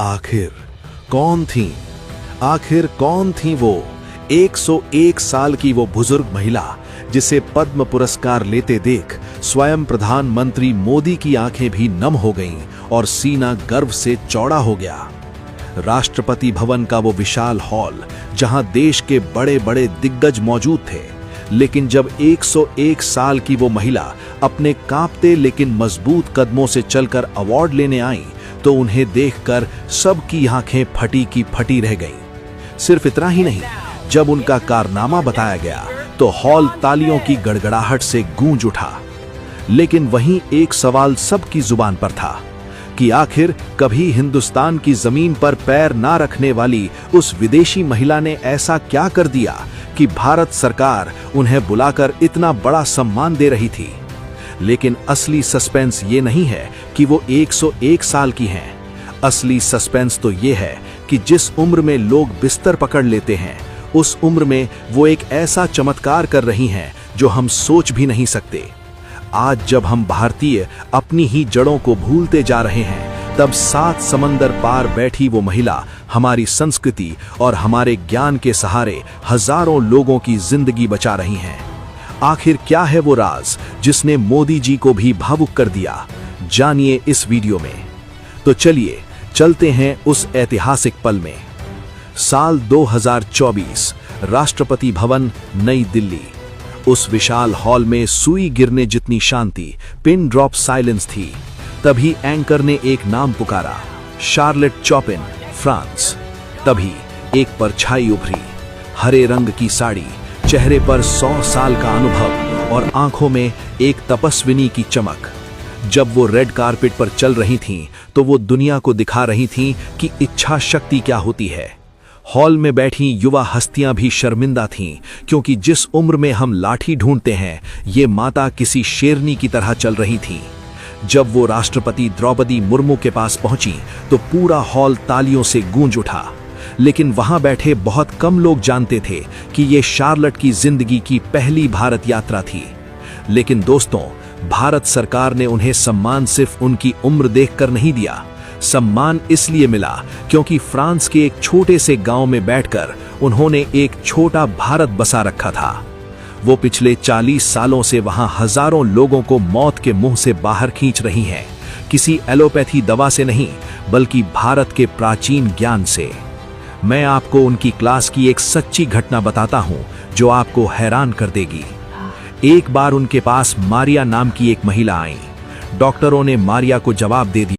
आखिर कौन थी वो 101 साल की वो बुजुर्ग महिला जिसे पद्म पुरस्कार लेते देख स्वयं प्रधानमंत्री मोदी की आंखें भी नम हो गईं और सीना गर्व से चौड़ा हो गया। राष्ट्रपति भवन का वो विशाल हॉल जहां देश के बड़े बड़े दिग्गज मौजूद थे, लेकिन जब 101 साल की वो महिला अपने कांपते लेकिन मजबूत कदमों से चलकर अवार्ड लेने आई तो उन्हें देखकर सबकी आंखें फटी की फटी रह गईं। सिर्फ इतना ही नहीं, जब उनका कारनामा बताया गया तो हॉल तालियों की गड़गड़ाहट से गूंज उठा। लेकिन वहीं एक सवाल सबकी जुबान पर था कि आखिर कभी हिंदुस्तान की जमीन पर पैर ना रखने वाली उस विदेशी महिला ने ऐसा क्या कर दिया कि भारत सरकार उन्हें बुलाकर इतना बड़ा सम्मान दे रही थी। लेकिन असली सस्पेंस ये नहीं है कि वो 101 साल की हैं। असली सस्पेंस तो ये है कि जिस उम्र में लोग बिस्तर पकड़ लेते हैं, उस उम्र में वो एक ऐसा चमत्कार कर रही हैं जो हम सोच भी नहीं सकते। आज जब हम भारतीय अपनी ही जड़ों को भूलते जा रहे हैं, तब 7 समंदर पार बैठी वो महिला हमारी संस्कृति और हमारे ज्ञान के सहारे हजारों लोगों की जिंदगी बचा रही हैं। आखिर क्या है वो राज जिसने मोदी जी को भी भावुक कर दिया? जानिए इस वीडियो में। तो चलिए चलते हैं उस ऐतिहासिक पल में। साल 2024, राष्ट्रपति भवन, नई दिल्ली। उस विशाल हॉल में सुई गिरने जितनी शांति, पिन ड्रॉप साइलेंस थी। तभी एंकर ने एक नाम पुकारा, शार्लेट चॉपिन, फ्रांस। तभी एक परछाई उभरी, हरे रंग की साड़ी, चेहरे पर 100 साल का अनुभव और आंखों में एक तपस्विनी की चमक। जब वो रेड कारपेट पर चल रही थीं, तो वो दुनिया को दिखा रही थीं कि इच्छा शक्ति क्या होती है। हॉल में बैठी युवा हस्तियां भी शर्मिंदा थीं, क्योंकि जिस उम्र में हम लाठी ढूंढते हैं, ये माता किसी शेरनी की तरह चल रही थीं। जब वो राष्ट्रपति द्रौपदी मुर्मू के पास पहुंची तो पूरा हॉल तालियों से गूंज उठा। लेकिन वहां बैठे बहुत कम लोग जानते थे कि ये शार्लेट की जिंदगी की पहली भारत यात्रा थी। लेकिन दोस्तों, भारत सरकार ने उन्हें सम्मान सिर्फ उनकी उम्र देखकर नहीं दिया। सम्मान इसलिए मिला क्योंकि फ्रांस के एक छोटे से गांव में बैठकर उन्होंने एक छोटा भारत बसा रखा था। वो पिछले 40 सालों से वहां हजारों लोगों को मौत के मुंह से बाहर खींच रही हैं, किसी एलोपैथी दवा से नहीं, बल्कि भारत के प्राचीन ज्ञान से। मैं आपको उनकी क्लास की एक सच्ची घटना बताता हूं जो आपको हैरान कर देगी। एक बार उनके पास मारिया नाम की एक महिला आई। डॉक्टरों ने मारिया को जवाब दे दिया